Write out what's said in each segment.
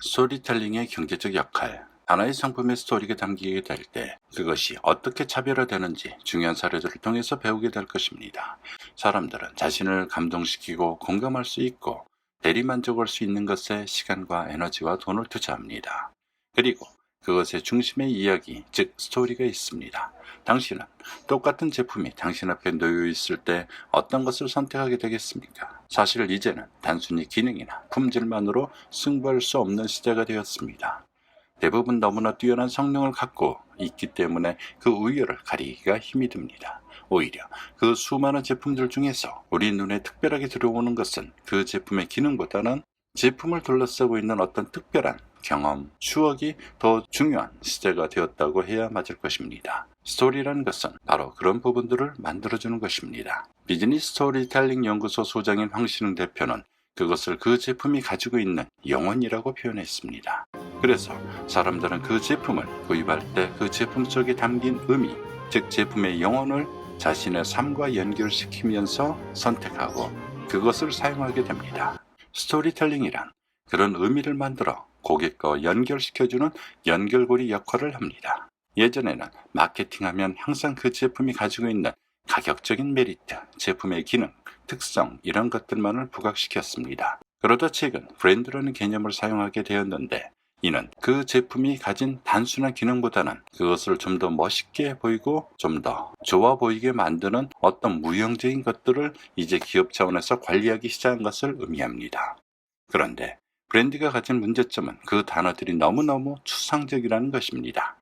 스토리텔링의 경제적 역할. 하나의 상품의 스토리가 담기게 될 때 그것이 어떻게 차별화되는지 중요한 사례들을 통해서 배우게 될 것입니다. 사람들은 자신을 감동시키고 공감할 수 있고 대리만족할 수 있는 것에 시간과 에너지와 돈을 투자합니다. 그리고 그것의 중심에 이야기, 즉 스토리가 있습니다. 당신은 똑같은 제품이 당신 앞에 놓여 있을 때 어떤 것을 선택하게 되겠습니까? 사실 이제는 단순히 기능이나 품질만으로 승부할 수 없는 시대가 되었습니다. 대부분 너무나 뛰어난 성능을 갖고 있기 때문에 그 우열을 가리기가 힘이 듭니다. 오히려 그 수많은 제품들 중에서 우리 눈에 특별하게 들어오는 것은 그 제품의 기능보다는 제품을 둘러싸고 있는 어떤 특별한 경험, 추억이 더 중요한 시대가 되었다고 해야 맞을 것입니다. 스토리라는 것은 바로 그런 부분들을 만들어주는 것입니다. 비즈니스 스토리텔링 연구소 소장인 황신웅 대표는 그것을 그 제품이 가지고 있는 영혼이라고 표현했습니다. 그래서 사람들은 그 제품을 구입할 때 그 제품 속에 담긴 의미, 즉 제품의 영혼을 자신의 삶과 연결시키면서 선택하고 그것을 사용하게 됩니다. 스토리텔링이란 그런 의미를 만들어 고객과 연결시켜주는 연결고리 역할을 합니다. 예전에는 마케팅하면 항상 그 제품이 가지고 있는 가격적인 메리트, 제품의 기능, 특성 이런 것들만을 부각시켰습니다. 그러다 최근 브랜드라는 개념을 사용하게 되었는데 이는 그 제품이 가진 단순한 기능보다는 그것을 좀 더 멋있게 보이고 좀 더 좋아 보이게 만드는 어떤 무형적인 것들을 이제 기업 차원에서 관리하기 시작한 것을 의미합니다. 그런데 브랜드가 가진 문제점은 그 단어들이 너무너무 추상적이라는 것입니다.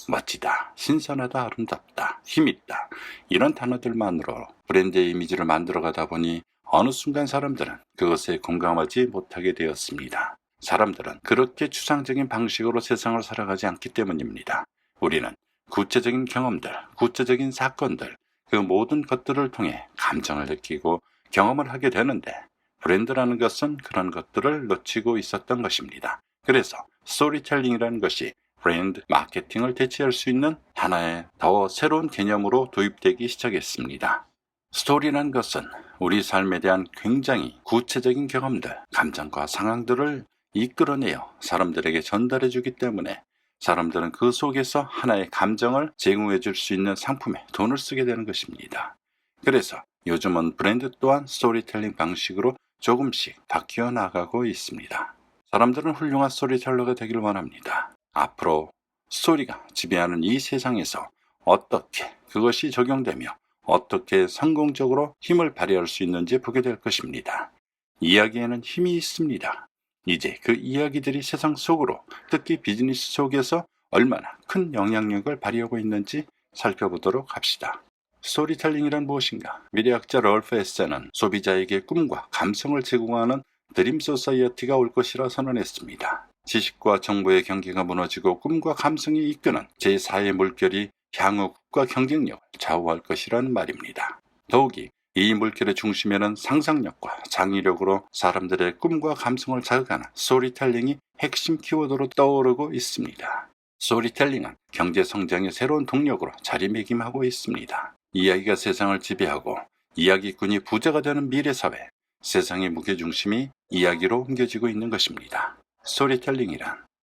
멋지다, 신선하다, 아름답다, 힘있다 이런 단어들만으로 브랜드의 이미지를 만들어가다 보니 어느 순간 사람들은 그것에 공감하지 못하게 되었습니다. 사람들은 그렇게 추상적인 방식으로 세상을 살아가지 않기 때문입니다. 우리는 구체적인 경험들, 구체적인 사건들, 그 모든 것들을 통해 감정을 느끼고 경험을 하게 되는데 브랜드라는 것은 그런 것들을 놓치고 있었던 것입니다. 그래서 스토리텔링이라는 것이 브랜드 마케팅을 대체할 수 있는 하나의 더 새로운 개념으로 도입되기 시작했습니다. 스토리라는 것은 우리 삶에 대한 굉장히 구체적인 경험들, 감정과 상황들을 이끌어내어 사람들에게 전달해 주기 때문에 사람들은 그 속에서 하나의 감정을 제공해 줄 수 있는 상품에 돈을 쓰게 되는 것입니다. 그래서 요즘은 브랜드 또한 스토리텔링 방식으로 조금씩 바뀌어 나가고 있습니다. 사람들은 훌륭한 스토리텔러가 되길 원합니다. 앞으로 스토리가 지배하는 이 세상에서 어떻게 그것이 적용되며 어떻게 성공적으로 힘을 발휘할 수 있는지 보게 될 것입니다. 이야기에는 힘이 있습니다. 이제 그 이야기들이 세상 속으로, 특히 비즈니스 속에서 얼마나 큰 영향력을 발휘하고 있는지 살펴보도록 합시다. 스토리텔링이란 무엇인가? 미래학자 럴프 에세는 소비자에게 꿈과 감성을 제공하는 드림 소사이어티가 올 것이라 선언했습니다. 지식과 정보의 경계가 무너지고 꿈과 감성이 이끄는 제4의 물결이 향후 국가 경쟁력을 좌우할 것이라는 말입니다. 더욱이 이 물결의 중심에는 상상력과 창의력으로 사람들의 꿈과 감성을 자극하는 스토리텔링이 핵심 키워드로 떠오르고 있습니다. 스토리텔링은 경제 성장의 새로운 동력으로 자리매김하고 있습니다. 이야기가 세상을 지배하고 이야기꾼이 부자가 되는 미래사회, 세상의 무게중심이 이야기로 옮겨지고 있는 것입니다.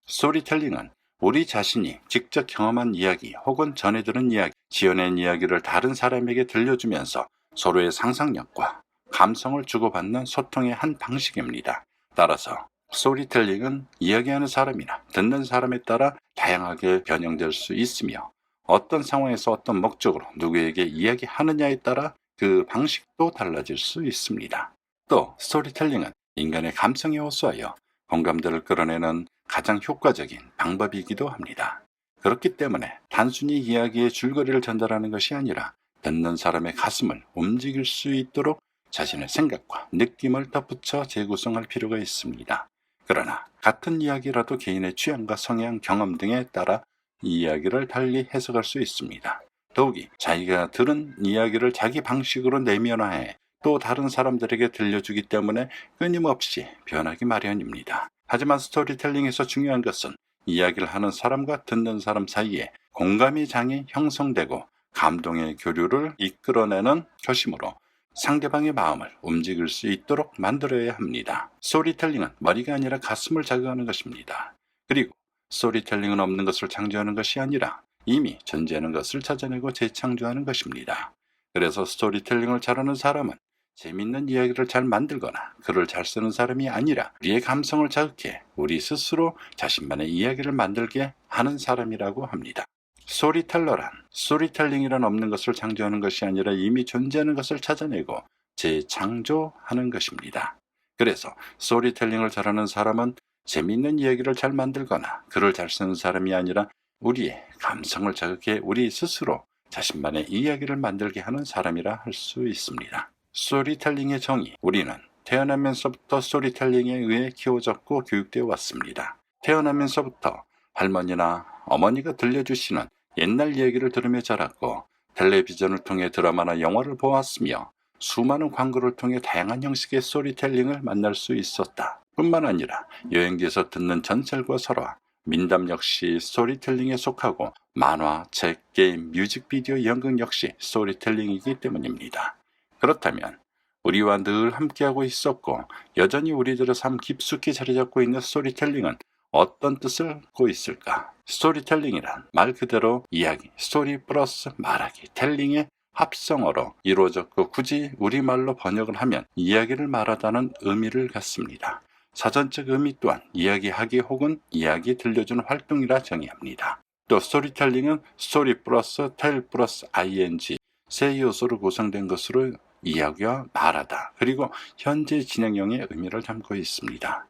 스토리텔링은 우리 자신이 직접 경험한 이야기 혹은 전해 들은 이야기, 지어낸 이야기를 다른 사람에게 들려주면서 서로의 상상력과 감성을 주고받는 소통의 한 방식입니다. 따라서 스토리텔링은 이야기하는 사람이나 듣는 사람에 따라 다양하게 변형될 수 있으며 어떤 상황에서 어떤 목적으로 누구에게 이야기하느냐에 따라 그 방식도 달라질 수 있습니다. 또 스토리텔링은 인간의 감성에 호소하여 공감대를 끌어내는 가장 효과적인 방법이기도 합니다. 그렇기 때문에 단순히 이야기의 줄거리를 전달하는 것이 아니라 듣는 사람의 가슴을 움직일 수 있도록 자신의 생각과 느낌을 덧붙여 재구성할 필요가 있습니다. 그러나 같은 이야기라도 개인의 취향과 성향, 경험 등에 따라 이 이야기를 달리 해석할 수 있습니다. 더욱이 자기가 들은 이야기를 자기 방식으로 내면화해 또 다른 사람들에게 들려주기 때문에 끊임없이 변하기 마련입니다. 하지만 스토리텔링에서 중요한 것은 이야기를 하는 사람과 듣는 사람 사이에 공감의 장이 형성되고 감동의 교류를 이끌어내는 것이므로 상대방의 마음을 움직일 수 있도록 만들어야 합니다. 스토리텔링은 머리가 아니라 가슴을 자극하는 것입니다. 그리고 스토리텔링은 없는 것을 창조하는 것이 아니라 이미 존재하는 것을 찾아내고 재창조하는 것입니다. 그래서 스토리텔링을 잘하는 사람은 재밌는 이야기를 잘 만들거나 글을 잘 쓰는 사람이 아니라 우리의 감성을 자극해 우리 스스로 자신만의 이야기를 만들게 하는 사람이라고 합니다. 스토리텔링이란 없는 것을 창조하는 것이 아니라 이미 존재하는 것을 찾아내고 재창조하는 것입니다. 그래서 스토리텔링을 잘하는 사람은 재미있는 이야기를 잘 만들거나 글을 잘 쓰는 사람이 아니라 우리의 감성을 자극해 우리 스스로 자신만의 이야기를 만들게 하는 사람이라 할 수 있습니다. 스토리텔링의 정의. 우리는 태어나면서부터 스토리텔링에 의해 키워졌고 교육되어 왔습니다. 태어나면서부터 할머니나 어머니가 들려주시는 옛날 이야기를 들으며 자랐고 텔레비전을 통해 드라마나 영화를 보았으며 수많은 광고를 통해 다양한 형식의 스토리텔링을 만날 수 있었다. 뿐만 아니라 여행지에서 듣는 전설과 설화, 민담 역시 스토리텔링에 속하고 만화, 책, 게임, 뮤직비디오, 연극 역시 스토리텔링이기 때문입니다. 그렇다면 우리와 늘 함께하고 있었고 여전히 우리들의 삶 깊숙이 자리잡고 있는 스토리텔링은 어떤 뜻을 갖고 있을까? 스토리텔링이란 말 그대로 이야기, 스토리 플러스 말하기, 텔링의 합성어로 이루어졌고 굳이 우리말로 번역을 하면 이야기를 말하다는 의미를 갖습니다. 사전적 의미 또한 이야기하기 혹은 이야기 들려주는 활동이라 정의합니다. 또 스토리텔링은 스토리 플러스 텔 플러스 ing 세 요소로 구성된 것으로 이야기와 말하다 그리고 현재 진행형의 의미를 담고 있습니다.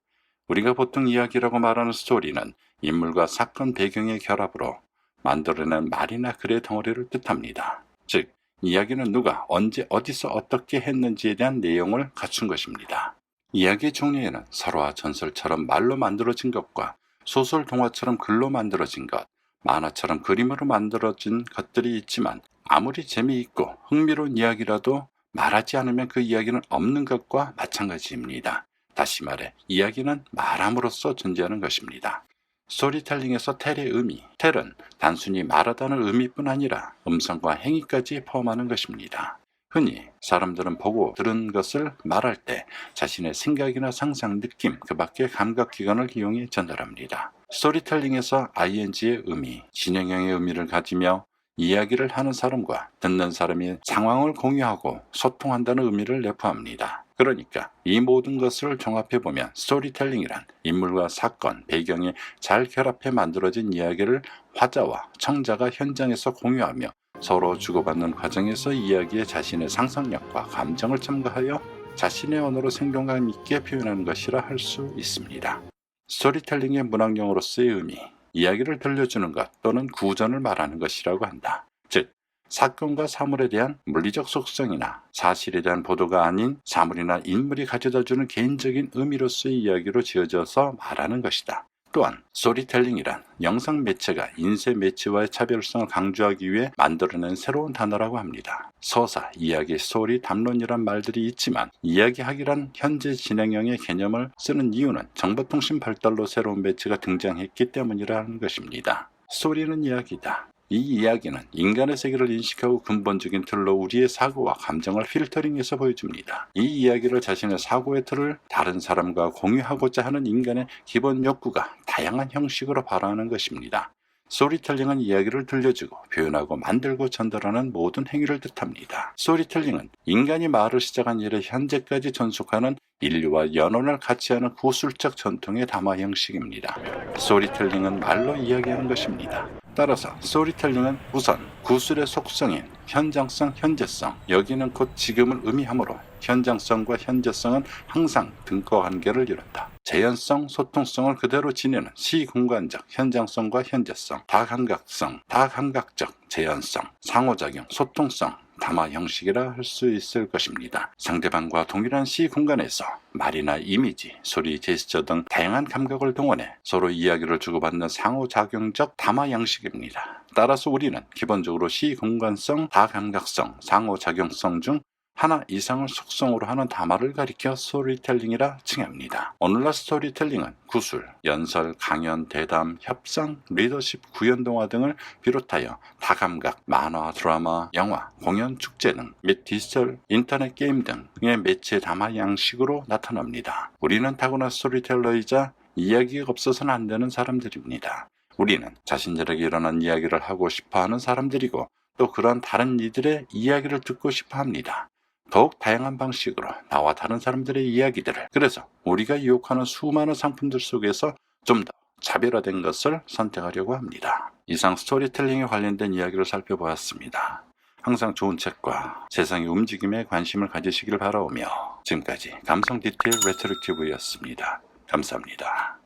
우리가 보통 이야기라고 말하는 스토리는 인물과 사건 배경의 결합으로 만들어낸 말이나 글의 덩어리를 뜻합니다. 즉, 이야기는 누가 언제 어디서 어떻게 했는지에 대한 내용을 갖춘 것입니다. 이야기의 종류에는 설화, 전설처럼 말로 만들어진 것과 소설, 동화처럼 글로 만들어진 것, 만화처럼 그림으로 만들어진 것들이 있지만 아무리 재미있고 흥미로운 이야기라도 말하지 않으면 그 이야기는 없는 것과 마찬가지입니다. 다시 말해 이야기는 말함으로써 존재하는 것입니다. 스토리텔링에서 텔의 의미, 텔은 단순히 말하다는 의미뿐 아니라 음성과 행위까지 포함하는 것입니다. 흔히 사람들은 보고 들은 것을 말할 때 자신의 생각이나 상상, 느낌, 그 밖의 감각기관을 이용해 전달합니다. 스토리텔링에서 ing의 의미, 진행형의 의미를 가지며 이야기를 하는 사람과 듣는 사람이 상황을 공유하고 소통한다는 의미를 내포합니다. 그러니까 이 모든 것을 종합해보면 스토리텔링이란 인물과 사건, 배경이 잘 결합해 만들어진 이야기를 화자와 청자가 현장에서 공유하며 서로 주고받는 과정에서 이야기에 자신의 상상력과 감정을 첨가하여 자신의 언어로 생동감 있게 표현하는 것이라 할 수 있습니다. 스토리텔링의 문학용어로서의 의미, 이야기를 들려주는 것 또는 구전을 말하는 것이라고 한다. 즉, 사건과 사물에 대한 물리적 속성이나 사실에 대한 보도가 아닌 사물이나 인물이 가져다주는 개인적인 의미로서의 이야기로 지어져서 말하는 것이다. 또한 스토리텔링이란 영상 매체가 인쇄 매체와의 차별성을 강조하기 위해 만들어낸 새로운 단어라고 합니다. 서사, 이야기, 스토리, 담론이란 말들이 있지만 이야기하기란 현재 진행형의 개념을 쓰는 이유는 정보통신 발달로 새로운 매체가 등장했기 때문이라는 것입니다. 스토리는 이야기다. 이 이야기는 인간의 세계를 인식하고 근본적인 틀로 우리의 사고와 감정을 필터링해서 보여줍니다. 이 이야기를 자신의 사고의 틀을 다른 사람과 공유하고자 하는 인간의 기본 욕구가 다양한 형식으로 발화하는 것입니다. 스토리텔링은 이야기를 들려주고 표현하고 만들고 전달하는 모든 행위를 뜻합니다. 스토리텔링은 인간이 말을 시작한 이래 현재까지 전속하는 인류와 연원을 같이 하는 구술적 전통의 담화 형식입니다. 스토리텔링은 말로 이야기하는 것입니다. 따라서 스토리텔링은 우선 구술의 속성인 현장성, 현재성, 여기는 곧 지금을 의미하므로 현장성과 현재성은 항상 등과 관계를 이룬다. 재현성, 소통성을 그대로 지니는 시공간적 현장성과 현재성, 다감각성, 다감각적 재현성, 상호작용, 소통성, 담화 형식이라 할 수 있을 것입니다. 상대방과 동일한 시공간에서 말이나 이미지, 소리, 제스처 등 다양한 감각을 동원해 서로 이야기를 주고받는 상호작용적 담화 형식입니다. 따라서 우리는 기본적으로 시공간성, 다감각성, 상호작용성 중 하나 이상을 속성으로 하는 담화를 가리켜 스토리텔링이라 칭합니다. 오늘날 스토리텔링은 구술, 연설, 강연, 대담, 협상, 리더십, 구연동화 등을 비롯하여 다감각, 만화, 드라마, 영화, 공연, 축제 등 및 디지털, 인터넷 게임 등의 매체 담화 양식으로 나타납니다. 우리는 타고난 스토리텔러이자 이야기가 없어서는 안 되는 사람들입니다. 우리는 자신들에게 일어난 이야기를 하고 싶어하는 사람들이고 또 그런 다른 이들의 이야기를 듣고 싶어 합니다. 더욱 다양한 방식으로 나와 다른 사람들의 이야기들을, 그래서 우리가 유혹하는 수많은 상품들 속에서 좀 더 차별화된 것을 선택하려고 합니다. 이상 스토리텔링에 관련된 이야기를 살펴보았습니다. 항상 좋은 책과 세상의 움직임에 관심을 가지시길 바라오며 지금까지 감성 디테일 레트로티브였습니다. 감사합니다.